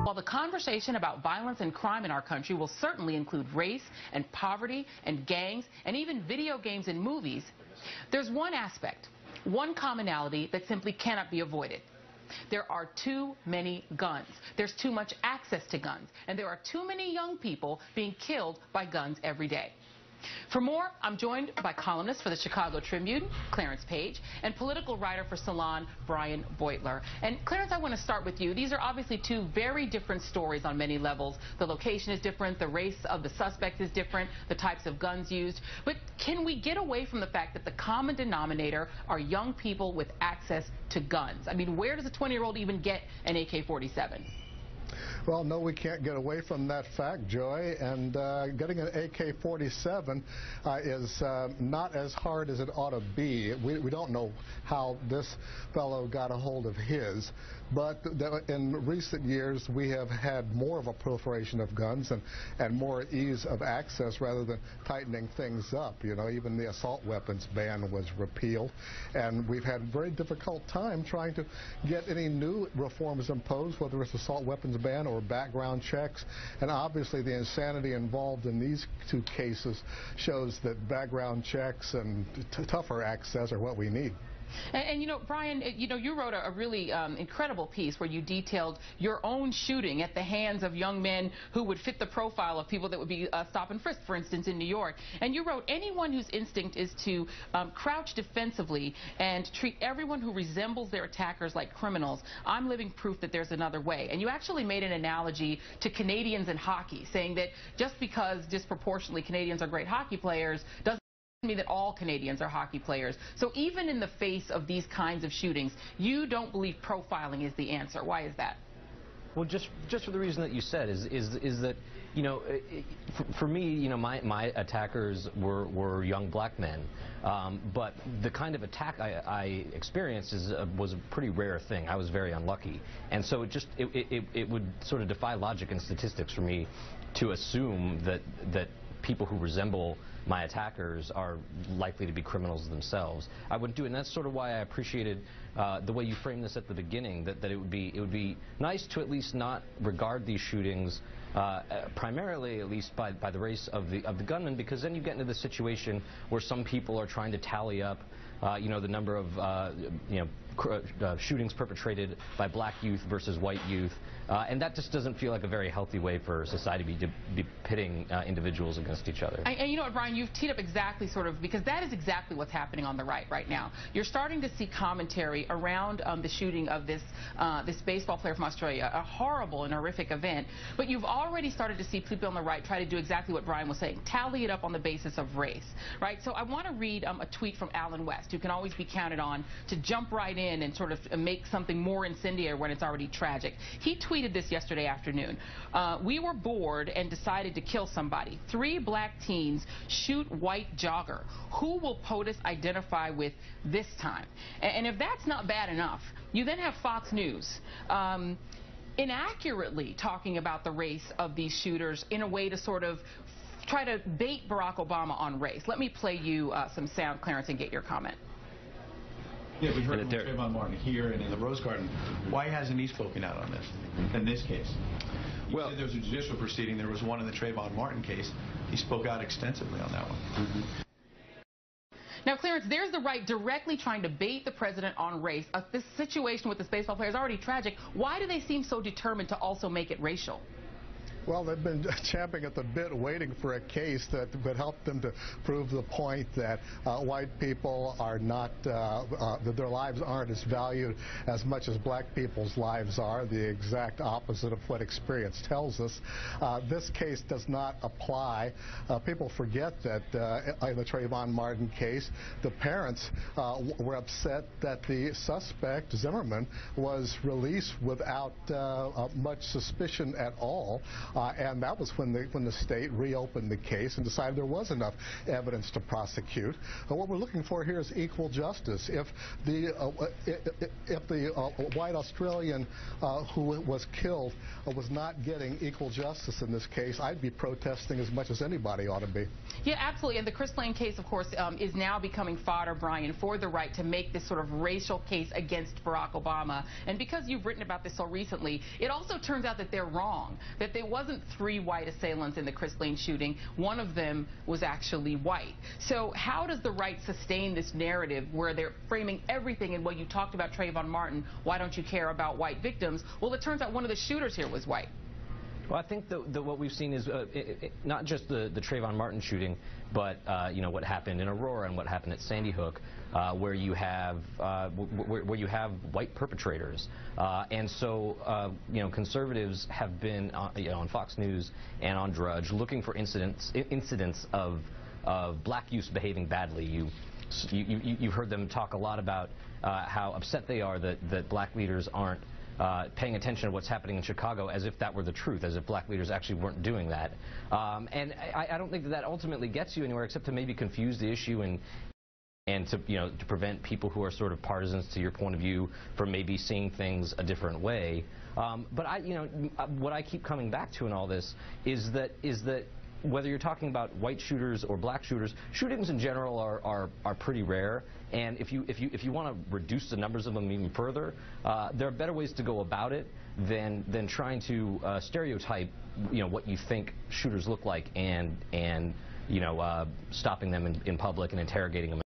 While the conversation about violence and crime in our country will certainly include race and poverty and gangs and even video games and movies, there's one aspect, one commonality that simply cannot be avoided. There are too many guns. There's too much access to guns. And there are too many young people being killed by guns every day. For more, I'm joined by columnist for the Chicago Tribune, Clarence Page, and political writer for Salon, Brian Beutler. And Clarence, I want to start with you. These are obviously two very different stories on many levels. The location is different, the race of the suspect is different, the types of guns used. But can we get away from the fact that the common denominator are young people with access to guns? I mean, where does a 20-year-old even get an AK-47? Well, no, we can't get away from that fact, Joy, and getting an AK-47 is not as hard as it ought to be. We don't know how this fellow got a hold of his, but in recent years we have had more of a proliferation of guns and more ease of access rather than tightening things up. You know, even the assault weapons ban was repealed, and we've had a very difficult time trying to get any new reforms imposed, whether it's assault weapons ban or background checks. And obviously the insanity involved in these two cases shows that background checks and tougher access are what we need. And you know, Brian, you wrote a really incredible piece where you detailed your own shooting at the hands of young men who would fit the profile of people that would be stop and frisk, for instance, in New York. And you wrote, anyone whose instinct is to crouch defensively and treat everyone who resembles their attackers like criminals, I'm living proof that there's another way. And you actually made an analogy to Canadians in hockey, saying that just because disproportionately Canadians are great hockey players doesn't me that all Canadians are hockey players. So even in the face of these kinds of shootings, you don't believe profiling is the answer. Why is that? Well, just for the reason that you said is that, you know, for me, you know, my attackers were young black men, but the kind of attack I experienced was a pretty rare thing. I was very unlucky, and so it would sort of defy logic and statistics for me to assume that people who resemble my attackers are likely to be criminals themselves. I wouldn't do it, and that's sort of why I appreciated the way you framed this at the beginning, that it would be nice to at least not regard these shootings primarily, at least by the race of the gunman, because then you get into the situation where some people are trying to tally up you know, the number of shootings perpetrated by black youth versus white youth, and that just doesn't feel like a very healthy way for society to be pitting individuals against each other. And you know what, Brian, you've teed up exactly because that is exactly what's happening on the right now. You're starting to see commentary around the shooting of this baseball player from Australia, a horrible and horrific event, but you've already started to see people on the right try to do exactly what Brian was saying, tally it up on the basis of race, right? So I want to read a tweet from Alan West, who can always be counted on to jump right in and sort of make something more incendiary when it's already tragic. He tweeted this yesterday afternoon. We were bored and decided to kill somebody. 3 black teens shoot white jogger. Who will POTUS identify with this time? And if that's not bad enough, you then have Fox News inaccurately talking about the race of these shooters in a way to sort of try to bait Barack Obama on race. Let me play you some sound, Clarence, and get your comment. Yeah, we've heard from Trayvon Martin here and in the Rose Garden. Why hasn't he spoken out on this, in this case? You said there was a judicial proceeding. There was one in the Trayvon Martin case. He spoke out extensively on that one. Now, Clarence, there's the right directly trying to bait the president on race. This situation with this baseball player is already tragic. Why do they seem so determined to also make it racial? Well, they've been champing at the bit, waiting for a case that would help them to prove the point that white people are not, that their lives aren't as valued as much as black people's lives are, the exact opposite of what experience tells us. This case does not apply. People forget that in the Trayvon Martin case, the parents were upset that the suspect, Zimmerman, was released without much suspicion at all and that was when the state reopened the case and decided there was enough evidence to prosecute. What we're looking for here is equal justice. If the white Australian who was killed was not getting equal justice in this case, I'd be protesting as much as anybody ought to be. Yeah, absolutely. And the Chris Lane case, of course, is now becoming fodder, Brian, for the right to make this sort of racial case against Barack Obama. And because you've written about this so recently, it also turns out that they're wrong, that there wasn't 3 white assailants in the Chris Lane shooting. One of them was actually white. So how does the right sustain this narrative where they're framing everything in what you talked about Trayvon Martin, why don't you care about white victims? Well, it turns out one of the shooters here was white. Well, I think that what we've seen is not just the Trayvon Martin shooting, but you know, what happened in Aurora and what happened at Sandy Hook, where you have white perpetrators, and so you know, conservatives have been you know, on Fox News and on Drudge looking for incidents of black youths behaving badly. You've heard them talk a lot about how upset they are that black leaders aren't paying attention to what's happening in Chicago, as if that were the truth, as if black leaders actually weren't doing that. And I don't think that ultimately gets you anywhere, except to maybe confuse the issue and to, you know, to prevent people who are sort of partisans to your point of view from maybe seeing things a different way. But you know, what I keep coming back to in all this is that whether you're talking about white shooters or black shooters, shootings in general are pretty rare. And if you want to reduce the numbers of them even further, there are better ways to go about it than trying to stereotype, you know, what you think shooters look like and you know, stopping them in public and interrogating them